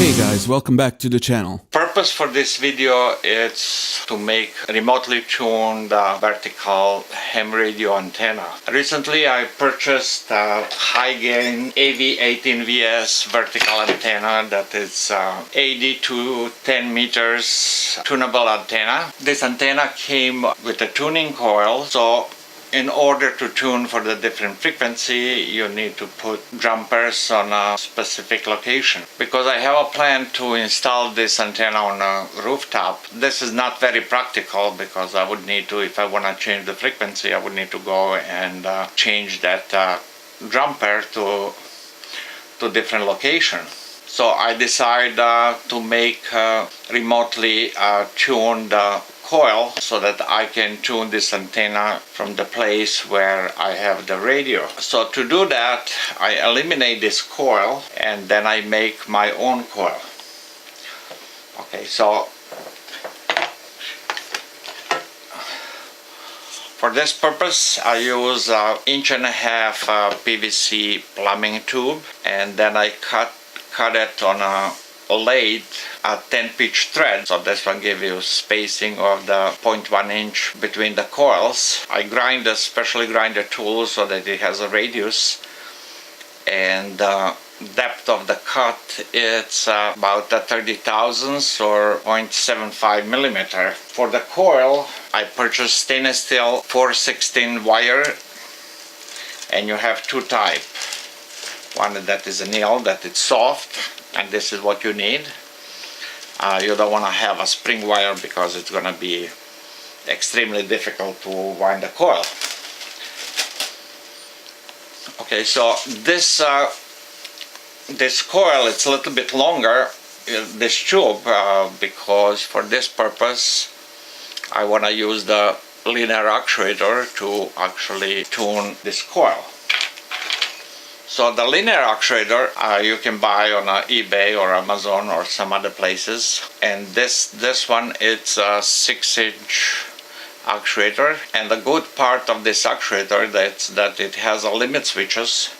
Hey guys, welcome back to the channel. Purpose for this video is to make remotely tuned vertical ham radio antenna. Recently I purchased a high gain AV18VS vertical antenna that is 80 to 10 meters tunable antenna. This antenna came with a tuning coil, so in order to tune for the different frequency, you need to put jumpers on a specific location. Because I have a plan to install this antenna on a rooftop, this is not very practical because I would need to, if I want to change the frequency, I would need to go and change that jumper to different location. So I decided to make remotely tuned coil so that I can tune this antenna from the place where I have the radio. So to do that, I eliminate this coil and then I make my own coil. Okay, so for this purpose I use 1.5 inch PVC plumbing tube, and then I cut it on a lathe a 10 pitch thread, so this one gives you spacing of the 0.1 inch between the coils. I grind a specially grinder tool so that it has a radius, and the depth of the cut it's about 30 thousandths or 0.75 millimeter. For the coil I purchased stainless steel 4/16 wire, and you have two types. One that is a nail that it's soft, and this is what you need. You don't want to have a spring wire because it's going to be extremely difficult to wind the coil. Okay, so this coil, it's a little bit longer, this tube, because for this purpose I want to use the linear actuator to actually tune this coil. So the linear actuator you can buy on eBay or Amazon or some other places, and this one it's a 6-inch actuator, and the good part of this actuator is that it has a limit switches,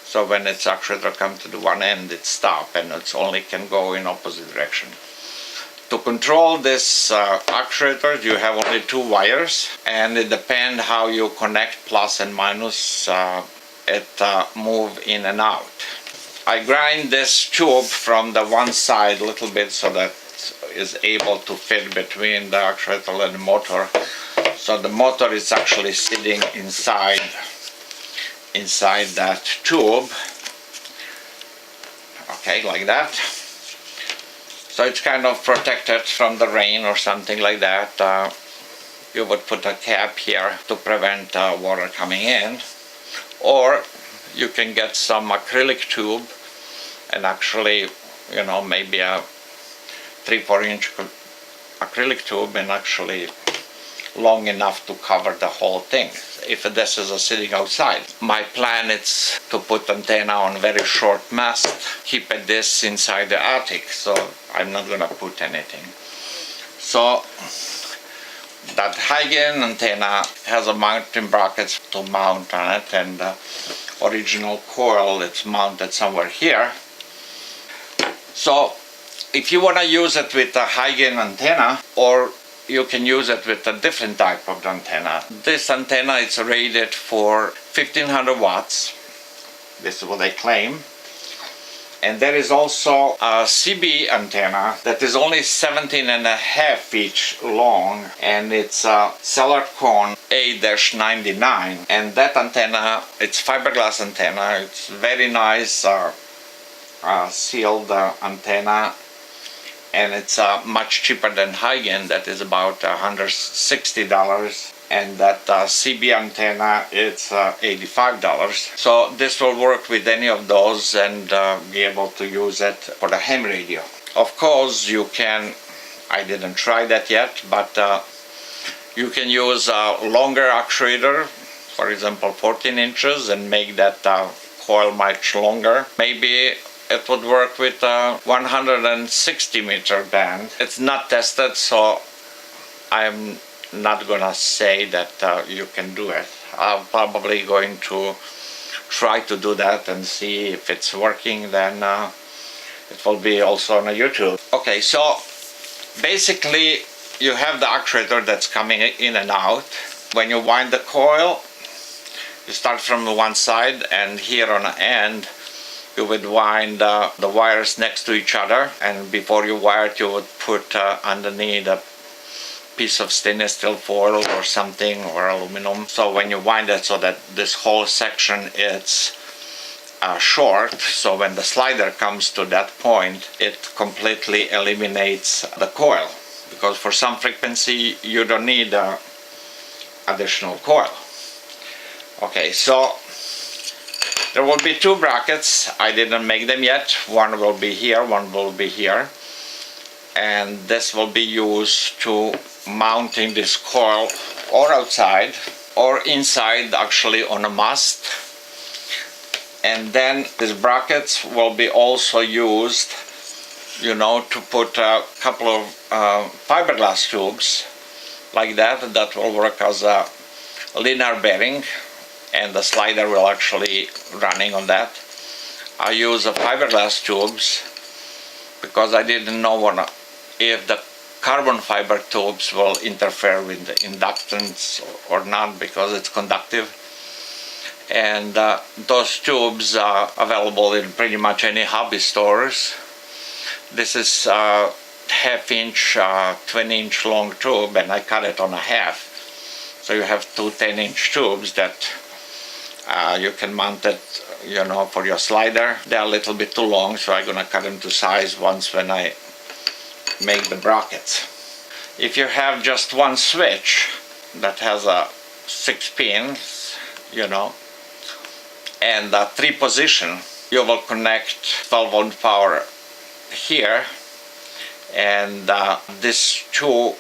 so when its actuator comes to the one end it stops and it only can go in opposite direction. To control this actuator you have only two wires, and it depends how you connect plus and minus it move in and out. I grind this tube from the one side a little bit so that is able to fit between the actuator and the motor. So the motor is actually sitting inside that tube. Okay, like that. So it's kind of protected from the rain or something like that. You would put a cap here to prevent water coming in. Or you can get some acrylic tube, and actually, you know, maybe a 3-4 inch acrylic tube, and actually long enough to cover the whole thing if this is sitting outside. My plan is to put antenna on very short mast, keep this inside the attic, so I'm not gonna put anything. So that high gain antenna has a mounting brackets to mount on it, and the original coil it's mounted somewhere here. So if you want to use it with a high gain antenna, or you can use it with a different type of antenna. This antenna is rated for 1500 watts. This is what they claim. And there is also a CB antenna that is only 17.5 feet long, and it's a Celarcon A-99, and that antenna, it's fiberglass antenna. It's very nice sealed antenna, and it's much cheaper than high gain. That is about $160, and that CB antenna it's $85. So this will work with any of those and be able to use it for the ham radio. Of course you can, I didn't try that yet, but you can use a longer actuator, for example 14 inches, and make that coil much longer. Maybe it would work with a 160 meter band. It's not tested, so I'm not gonna say that you can do it. I'm probably going to try to do that and see if it's working. Then It will be also on YouTube. Okay, so basically you have the actuator that's coming in and out. When you wind the coil, you start from one side, and here on the end you would wind the wires next to each other, and before you wire it you would put underneath a piece of stainless steel foil or something, or aluminum. So when you wind it so that this whole section is short, so when the slider comes to that point it completely eliminates the coil, because for some frequency you don't need additional coil. Okay, so there will be two brackets. I didn't make them yet. One will be here, one will be here, and this will be used to mounting this coil or outside or inside, actually on a mast. And then these brackets will be also used, you know, to put a couple of fiberglass tubes like that. That will work as a linear bearing, and the slider will actually running on that. I use a fiberglass tubes because I didn't know if the carbon fiber tubes will interfere with the inductance or not, because it's conductive. And those tubes are available in pretty much any hobby stores. This is a half-inch, 20-inch long tube, and I cut it on a half. So you have two 10-inch tubes that you can mount it, you know, for your slider. They're a little bit too long, so I'm gonna cut them to size once when I make the brackets. If you have just one switch that has a 6 pins, you know, and 3 position, you will connect 12-volt power here, and these 2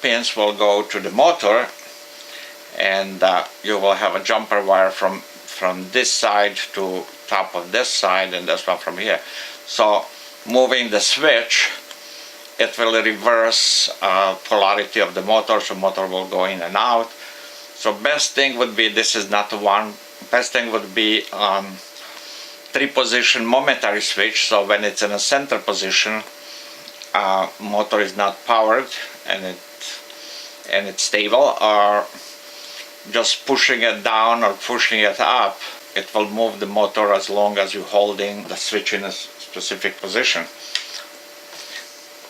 pins will go to the motor, and you will have a jumper wire from this side to top of this side, and this one from here. So moving the switch, it will reverse polarity of the motor, so motor will go in and out. So best thing would be, this is not one, best thing would be 3-position momentary switch, so when it's in a center position, motor is not powered and it's stable, or just pushing it down or pushing it up, it will move the motor as long as you're holding the switch in a specific position.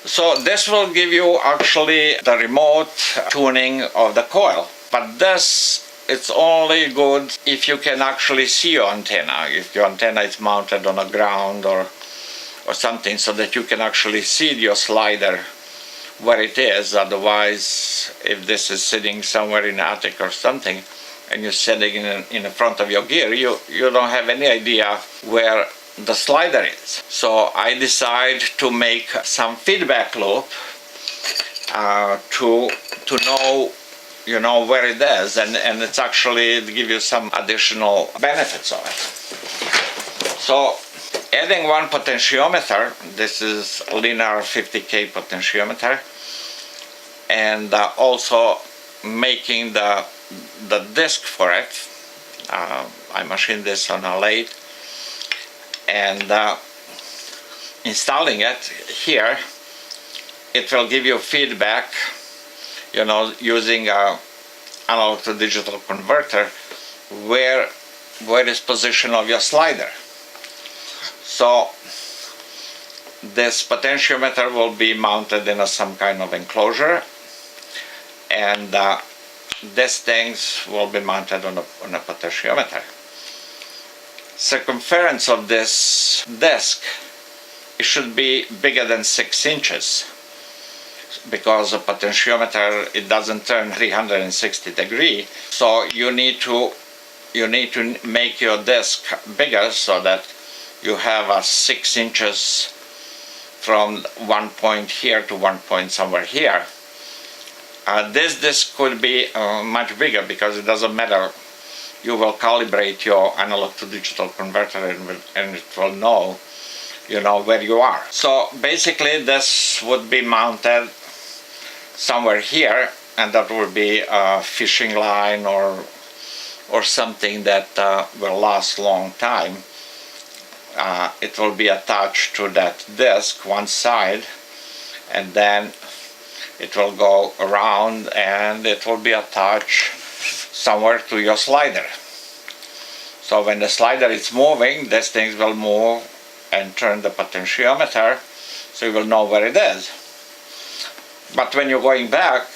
So this will give you actually the remote tuning of the coil, but this, it's only good if you can actually see your antenna, if your antenna is mounted on a ground or something, so that you can actually see your slider where it is. Otherwise, if this is sitting somewhere in the attic or something, and you're sitting in the front of your gear, you don't have any idea where the slider is. So I decide to make some feedback loop to know, you know, where it is, and it's actually to give you some additional benefits of it. So adding one potentiometer, this is linear 50K potentiometer, and also making the disc for it. I machined this on a lathe, and installing it here, it will give you feedback, you know, using a analog to digital converter, where is position of your slider. So this potentiometer will be mounted in some kind of enclosure, and these things will be mounted on a potentiometer. Circumference of this disc, it should be bigger than 6 inches, because a potentiometer, it doesn't turn 360 degrees. So you need to make your disc bigger, so that you have a 6 inches from one point here to one point somewhere here. This disc could be much bigger, because it doesn't matter. You will calibrate your analog to digital converter, and it will know, you know, where you are. So basically this would be mounted somewhere here, and that would be a fishing line or something that will last long time. it will be attached to that disc one side, and then it will go around and it will be attached somewhere to your slider. So when the slider is moving, these things will move and turn the potentiometer, so you will know where it is. But when you're going back,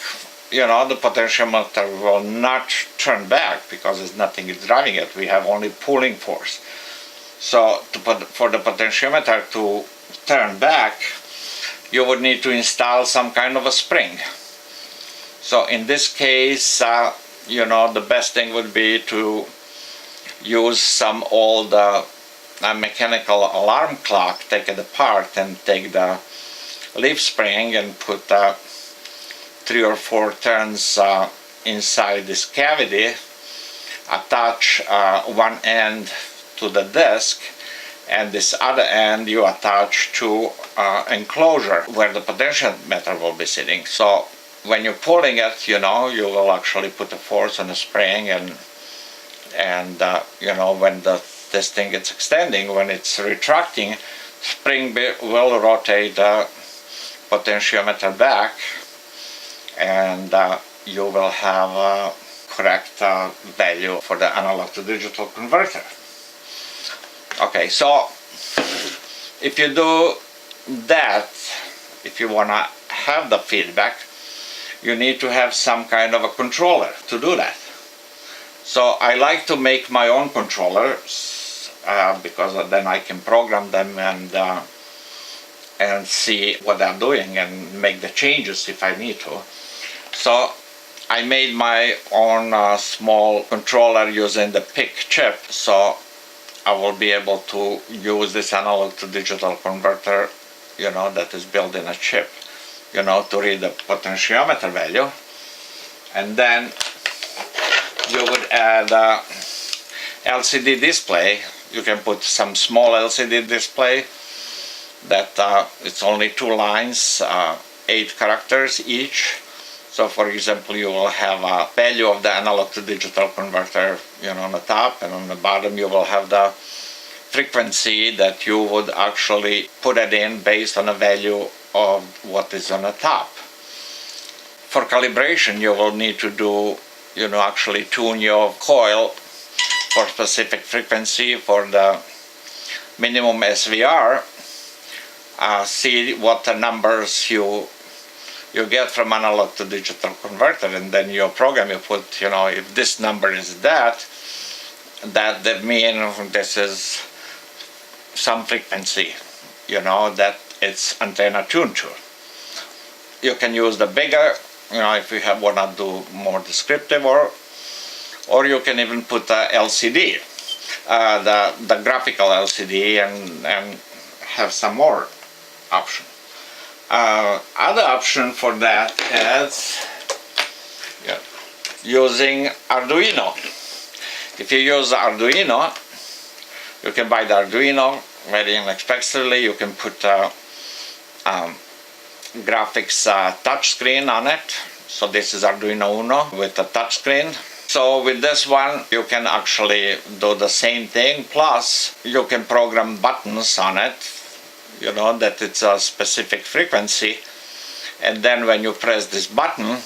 you know, the potentiometer will not turn back because there's nothing is driving it. We have only pulling force. So for the potentiometer to turn back, you would need to install some kind of a spring. So in this case, you know, the best thing would be to use some old mechanical alarm clock, take it apart and take the leaf spring and put 3 or 4 turns inside this cavity, attach one end to the disc, and this other end you attach to enclosure where the potentiometer will be sitting. So when you're pulling it, you know, you will actually put a force on the spring, and you know, when this thing gets extending, when it's retracting, spring will rotate the potentiometer back, and you will have a correct value for the analog to digital converter. Okay, so if you do that, if you want to have the feedback, you need to have some kind of a controller to do that. So I like to make my own controllers because then I can program them and see what they're doing and make the changes if I need to. So I made my own small controller using the PIC chip, so I will be able to use this analog to digital converter, you know, that is built in a chip, you know, to read the potentiometer value. And then you would add a LCD display. You can put some small LCD display that it's only 2 lines, 8 characters each. So for example, you will have a value of the analog to digital converter, you know, on the top, and on the bottom you will have the frequency that you would actually put it in based on a value of what is on the top. For calibration, you will need to do, you know, actually tune your coil for specific frequency for the minimum SVR, see what the numbers you get from analog to digital converter, and then your program you put, you know, if this number is that means this is some frequency, you know, that it's antenna tuned to. You can use the bigger, you know, if you want to do more descriptive, or you can even put a LCD, the graphical LCD, and have some more option. Other option for that is using Arduino. If you use Arduino, you can buy the Arduino very inexpensively. You can put graphics touchscreen on it. So this is Arduino Uno with a touchscreen. So with this one you can actually do the same thing, plus you can program buttons on it, you know, that it's a specific frequency, and then when you press this button,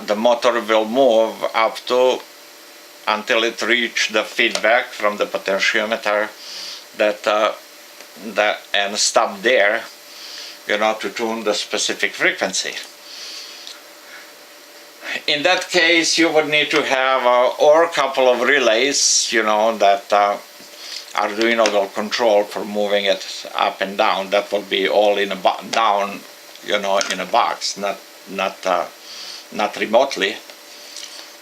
the motor will move up to until it reaches the feedback from the potentiometer and stop there, you know, to tune the specific frequency. In that case, you would need to have or a couple of relays, you know, that Arduino will control for moving it up and down. That will be all in a down, you know, in a box, not remotely.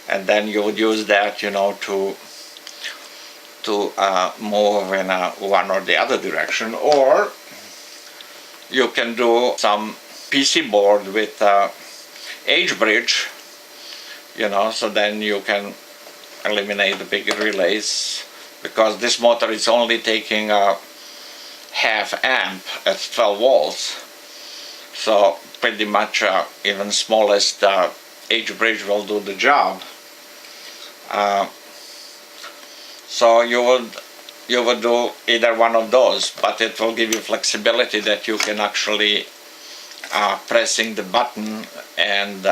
And then you would use that, you know, to move in one or the other direction. Or you can do some PC board with H-bridge, you know, so then you can eliminate the big relays, because this motor is only taking a half amp at 12 volts. So pretty much even smallest H-bridge will do the job. So you would you would do either one of those, but it will give you flexibility that you can actually pressing the button and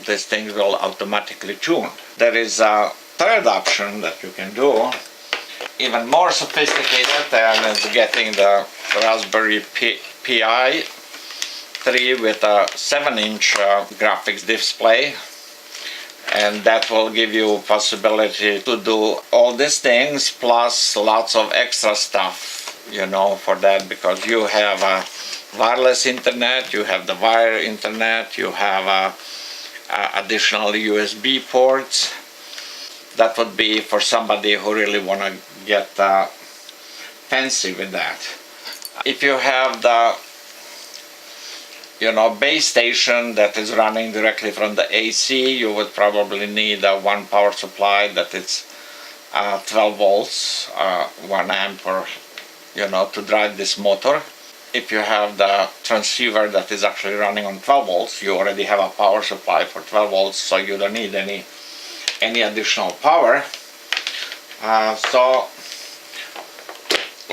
this thing will automatically tune. There is a third option that you can do, even more sophisticated, and it's getting the Raspberry Pi 3 with a 7-inch graphics display, and that will give you possibility to do all these things plus lots of extra stuff, you know, for that, because you have a wireless internet, you have the wire internet, you have additional USB ports. That would be for somebody who really want to get fancy with that. If you have the base station that is running directly from the AC, you would probably need one power supply that is 12 volts, 1 amp, or to drive this motor. If you have the transceiver that is actually running on 12 volts, you already have a power supply for 12 volts, so you don't need any additional power. So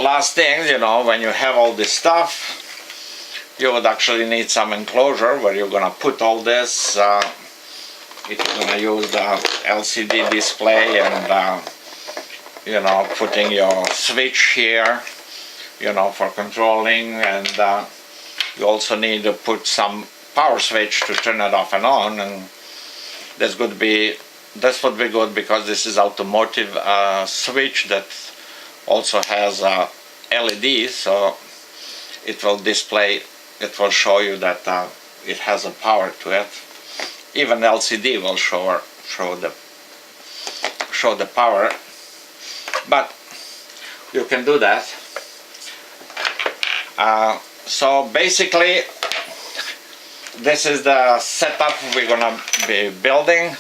last thing, when you have all this stuff, you would actually need some enclosure where you're gonna put all this. If you're gonna use the LCD display and putting your switch here, for controlling, and you also need to put some power switch to turn it off and on, and this would be good because this is automotive switch that also has a LED, so it will display, it will show you that it has a power to it. Even LCD will show the power, but you can do that. So basically, this is the setup we're gonna be building.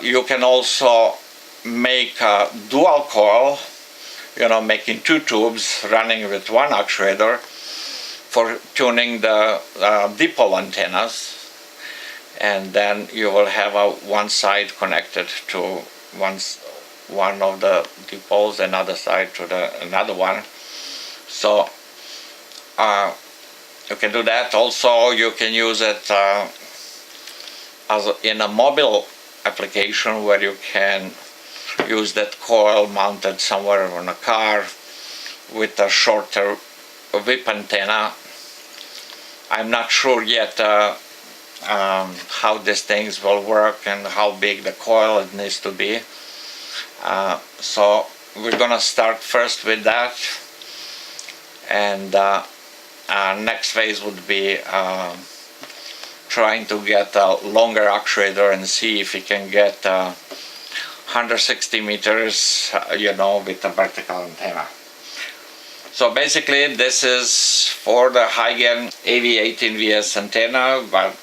You can also make a dual coil, making 2 tubes running with 1 actuator for tuning the dipole antennas, and then you will have one side connected to one of the dipoles, another side to another one. So you can do that. Also, you can use it as in a mobile application where you can use that coil mounted somewhere on a car with a shorter whip antenna. I'm not sure yet how these things will work and how big the coil it needs to be. So we're gonna start first with that, and next phase would be trying to get a longer actuator and see if we can get 160 meters, with a vertical antenna. So basically, this is for the high-gain AV18VS antenna, but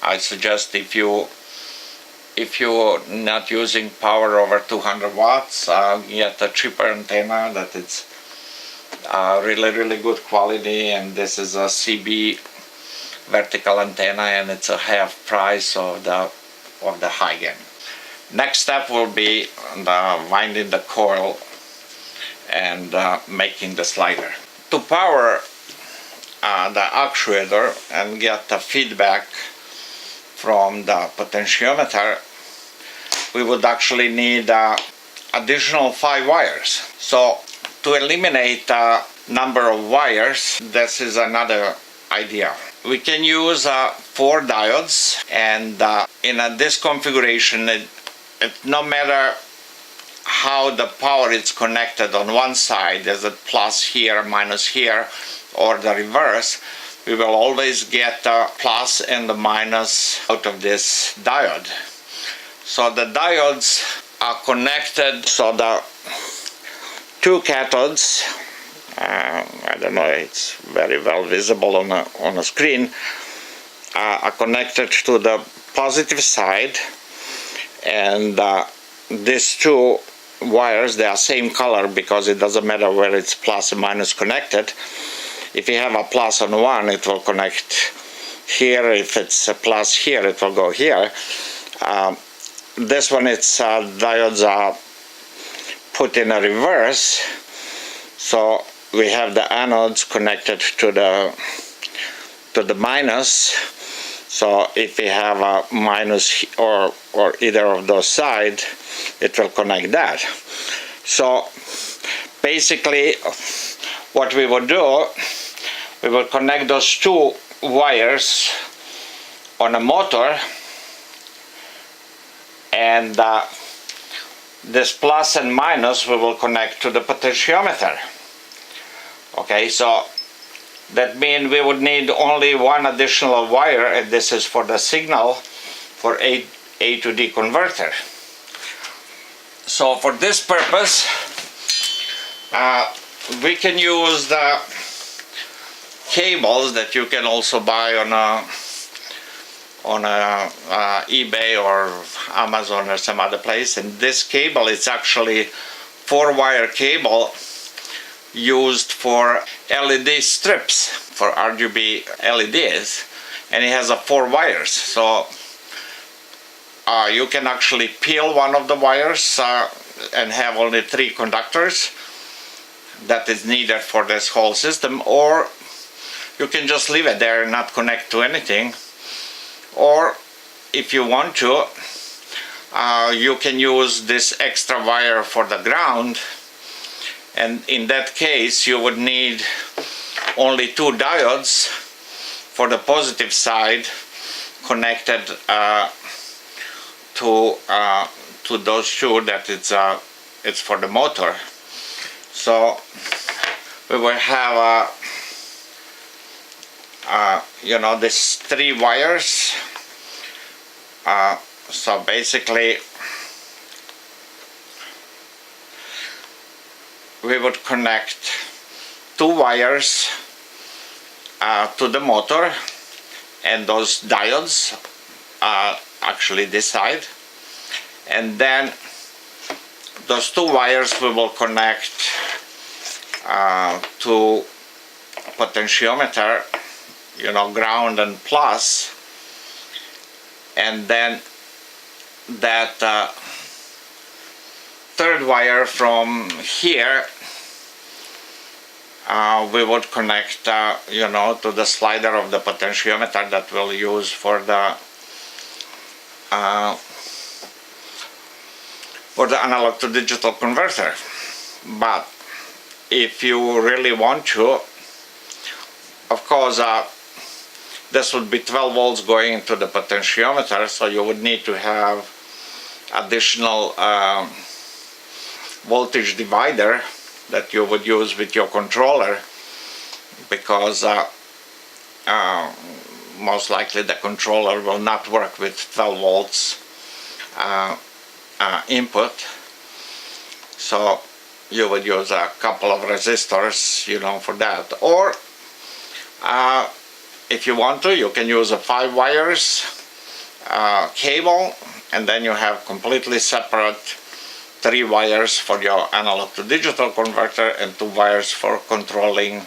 I suggest if you're not using power over 200 watts, get a cheaper antenna that it's really good quality, and this is a CB vertical antenna, and it's a half price of the high-gain. Next step will be winding the coil and making the slider. To power the actuator and get the feedback from the potentiometer, we would actually need additional 5 wires. So to eliminate number of wires, this is another idea. We can use 4 diodes, and in this configuration, no matter how the power is connected on one side, there's a plus here, minus here, or the reverse, we will always get the plus and the minus out of this diode. So the diodes are connected, so the 2 cathodes, I don't know, it's very well visible on a screen, are connected to the positive side, and these 2 wires, they are same color because it doesn't matter where it's plus and minus connected. If you have a plus on one, it will connect here. If it's a plus here, it will go here. This one, it's diodes are put in a reverse, so we have the anodes connected to the minus. So if we have a minus or either of those sides, it will connect that. So basically what we would do, we will connect those two wires on a motor, and this plus and minus we will connect to the potentiometer. Okay, so that means we would need only one additional wire, and this is for the signal for A to D converter. So for this purpose, we can use the cables that you can also buy on eBay or Amazon or some other place. And this cable is actually 4-wire cable used for LED strips, for RGB LEDs, and it has 4 wires. So you can actually peel one of the wires and have only 3 conductors that is needed for this whole system, or you can just leave it there and not connect to anything. Or if you want to, you can use this extra wire for the ground, and in that case you would need only 2 diodes for the positive side connected to those 2 that it's for the motor. So we will have this 3 wires. So basically we would connect 2 wires to the motor, and those diodes actually this side, and then those 2 wires we will connect to potentiometer, ground and plus, and then that 3rd wire from here we would connect to the slider of the potentiometer that we'll use for the analog to digital converter. But if you really want to, of course this would be 12 volts going into the potentiometer, so you would need to have additional voltage divider that you would use with your controller, because most likely the controller will not work with 12 volts input. So you would use a couple of resistors, for that. Or if you want to, you can use a 5 wires cable, and then you have completely separate 3 wires for your analog to digital converter and 2 wires for controlling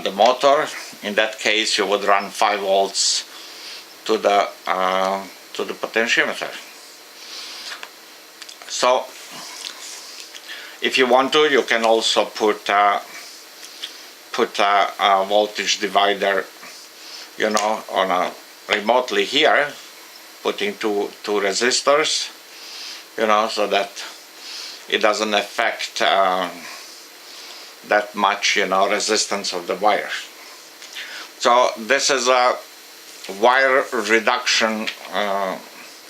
the motor. In that case you would run 5 volts to the potentiometer. So if you want to, you can also put a voltage divider on a remotely here, putting two resistors, so that it doesn't affect that much resistance of the wire. So this is a wire reduction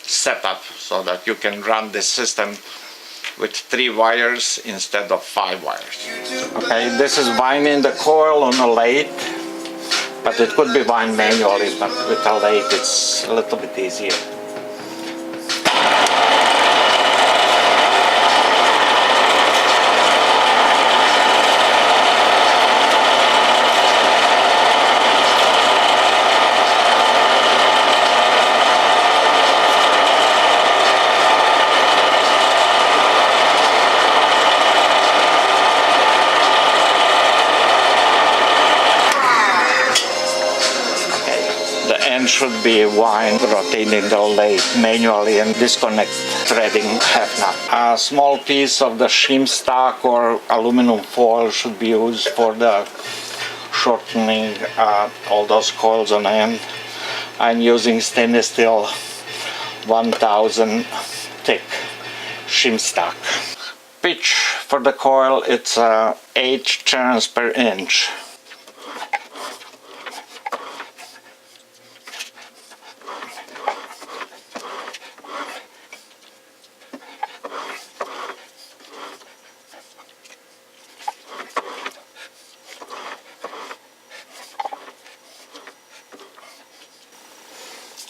setup, so that you can run this system with 3 wires instead of 5 wires. Okay, this is winding the coil on a lathe, but it could be wound manually, but with a lathe it's a little bit easier. one should be wind rotating the lathe manually and disconnect threading head nut. A small piece of the shim stock or aluminum foil should be used for the shortening all those coils on end. I'm using stainless steel 1000 thick shim stock. Pitch for the coil, it's 8 turns per inch.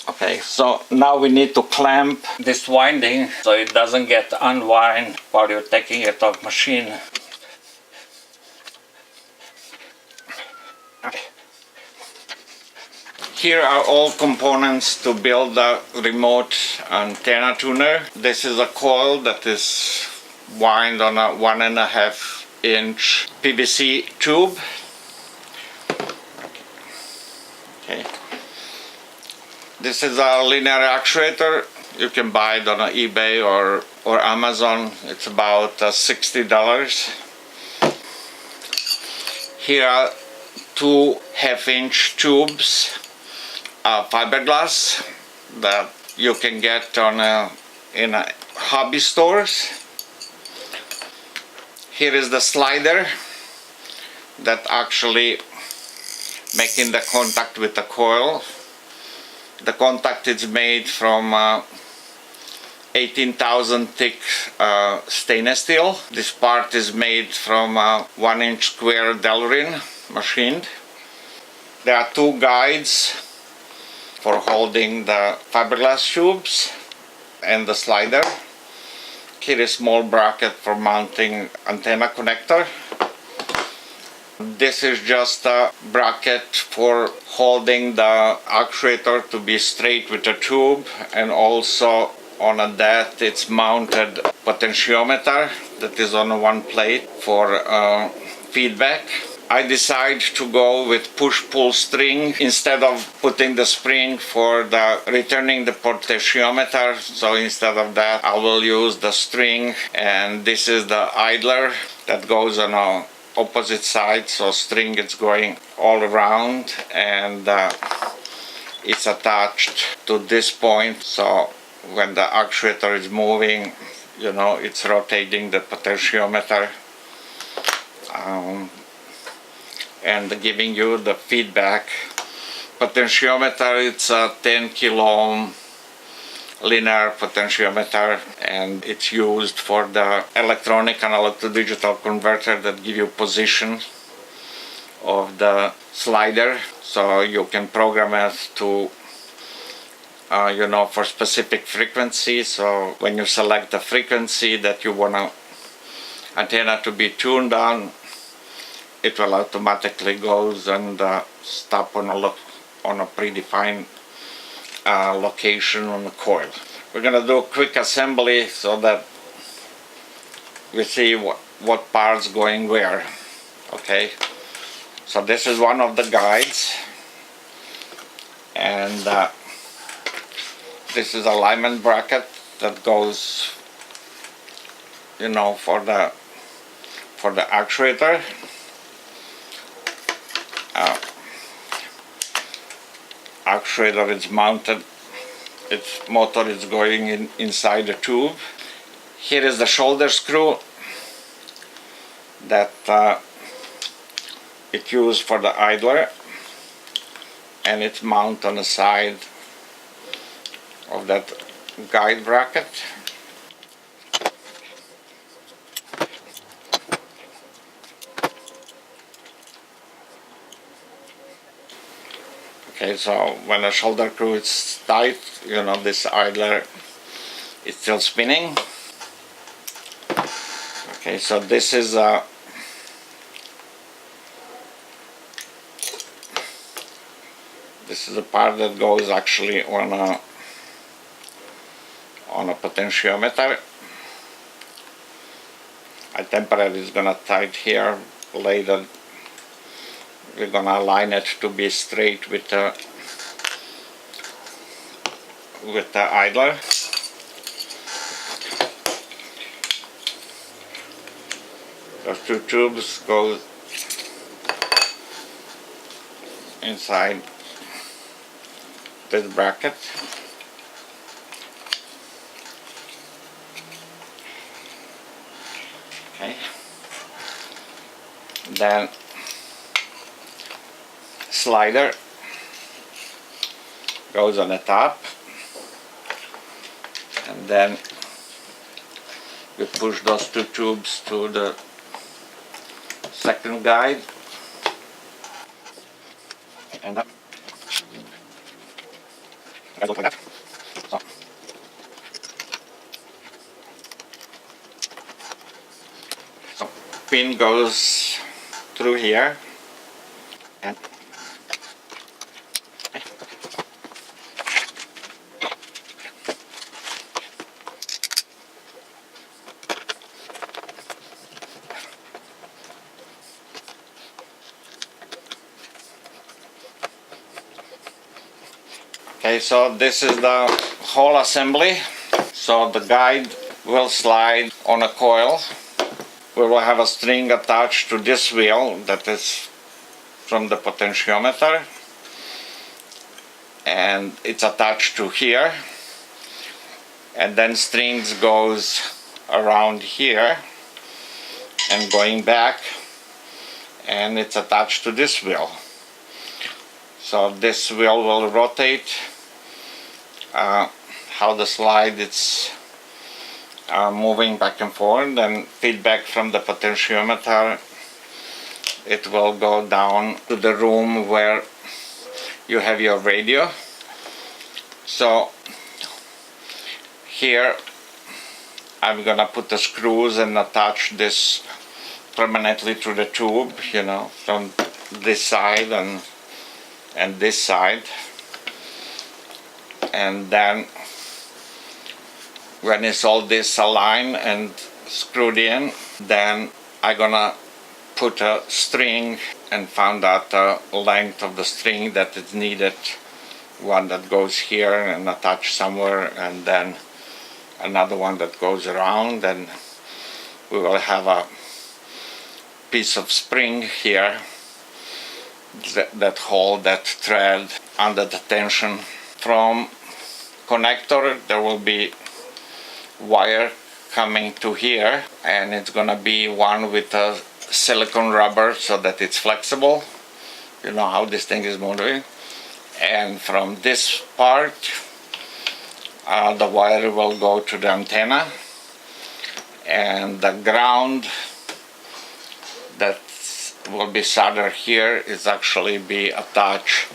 Okay, so now we need to clamp this winding so it doesn't get unwind while you're taking it off machine. Here are all components to build the remote antenna tuner. This is a coil that is wound on a 1.5 inch PVC tube. Okay. This is a linear actuator. You can buy it on eBay or Amazon. It's about $60. Here are 2 1/2-inch tubes of fiberglass that you can get in hobby stores. Here is the slider that actually making the contact with the coil. The contact is made from 18,000 thick stainless steel. This part is made from 1-inch square Delrin machined. There are 2 guides for holding the fiberglass tubes and the slider. Here is a small bracket for mounting antenna connector. This is just a bracket for holding the actuator to be straight with the tube, and also on that it's mounted potentiometer that is on one plate for feedback. I decided to go with push-pull string instead of putting the spring for the returning the potentiometer. So instead of that I will use the string, and this is the idler that goes on a opposite side, so string is going all around, and it's attached to this point, so when the actuator is moving, you know, it's rotating the potentiometer and giving you the feedback. Potentiometer, it's a 10 kilo ohm linear potentiometer, and it's used for the electronic analog to digital converter that give you position of the slider, so you can program it to you know, for specific frequency. So when you select the frequency that you want to antenna to be tuned on, it will automatically goes and stop on a predefined location on the coil. We're going to do a quick assembly so that we see what parts going where. Okay, so this is one of the guides, and this is a alignment bracket that goes, you know, for the actuator. Actuator is mounted, its motor is going inside the tube. Here is the shoulder screw that it used for the idler, and it's mounted on the side of that guide bracket. Okay, so when the shoulder screw is tight, you know, this idler is still spinning. Okay, so this is the part that goes actually on a potentiometer. I temporarily is gonna tight here. Later we're gonna align it to be straight with the with the idler. Those two tubes go inside this bracket. Okay. Then slider goes on the top, and then we push those two tubes to the second guide and up. Guys, look like that. So pin goes through here and okay, so this is the whole assembly. So the guide will slide on a coil. We will have a string attached to this wheel that is from the potentiometer, and it's attached to here, and then strings goes around here and going back, and it's attached to this wheel. So this wheel will rotate. How the slide it's moving back and forth, and feedback from the potentiometer, it will go down to the room where you have your radio. So here I'm gonna put the screws and attach this permanently to the tube, you know, from this side and this side. And then when it's all this aligned and screwed in, then I'm gonna put a string and found out the length of the string that is needed, one that goes here and attached somewhere, and then another one that goes around, and we will have a piece of spring here that hold that thread under the tension. From connector there will be wire coming to here, and it's gonna be one with a silicone rubber so that it's flexible. You know how this thing is moving. And from this part the wire will go to the antenna, and the ground that will be soldered here is actually be attached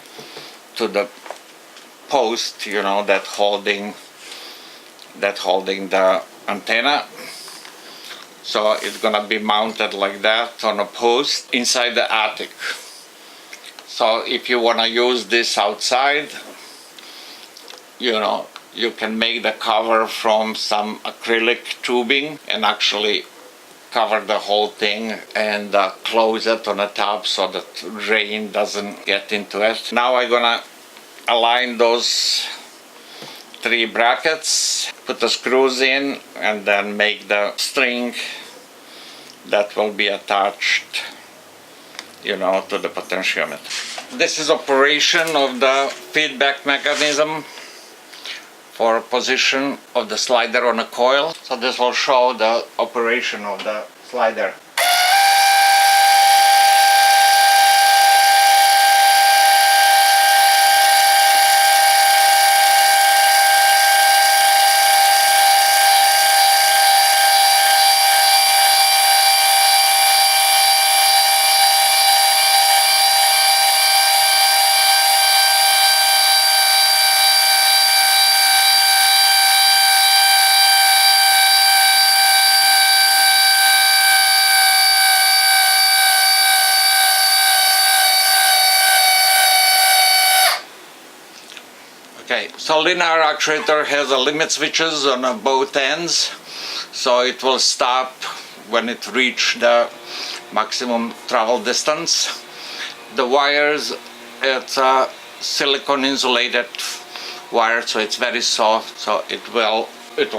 to the post, you know, that holding the antenna. So it's gonna be mounted like that on a post inside the attic. So if you wanna use this outside, you know, you can make the cover from some acrylic tubing and actually cover the whole thing and close it on the top so that rain doesn't get into it. Now I'm gonna align those three brackets, put the screws in, and then make the string that will be attached, you know, to the potentiometer. This is operation of the feedback mechanism for position of the slider on a coil. So this will show the operation of the slider. Okay, so linear actuator has a limit switches on both ends, so it will stop when it reaches the maximum travel distance. The wires, it's silicone insulated wired, so it's very soft, so it will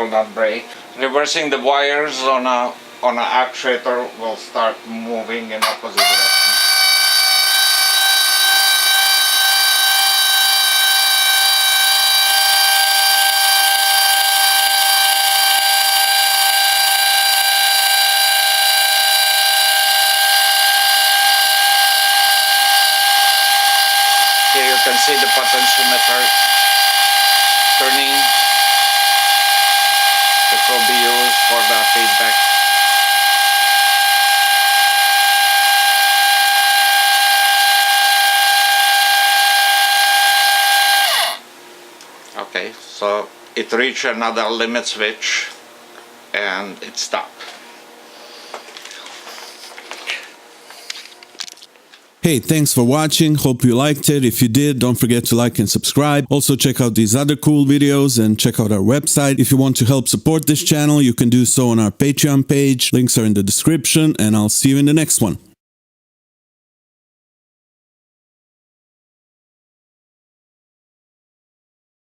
not break. Reversing the wires on a actuator will start moving in opposite direction. Here you can see the potentiometer turning. It will be used for the feedback. Okay, so it reached another limit switch and it stopped. Hey, thanks for watching. Hope you liked it. If you did, don't forget to like and subscribe. Also check out these other cool videos and check out our website. If you want to help support this channel, you can do so on our Patreon page. Links are in the description, and I'll see you in the next one.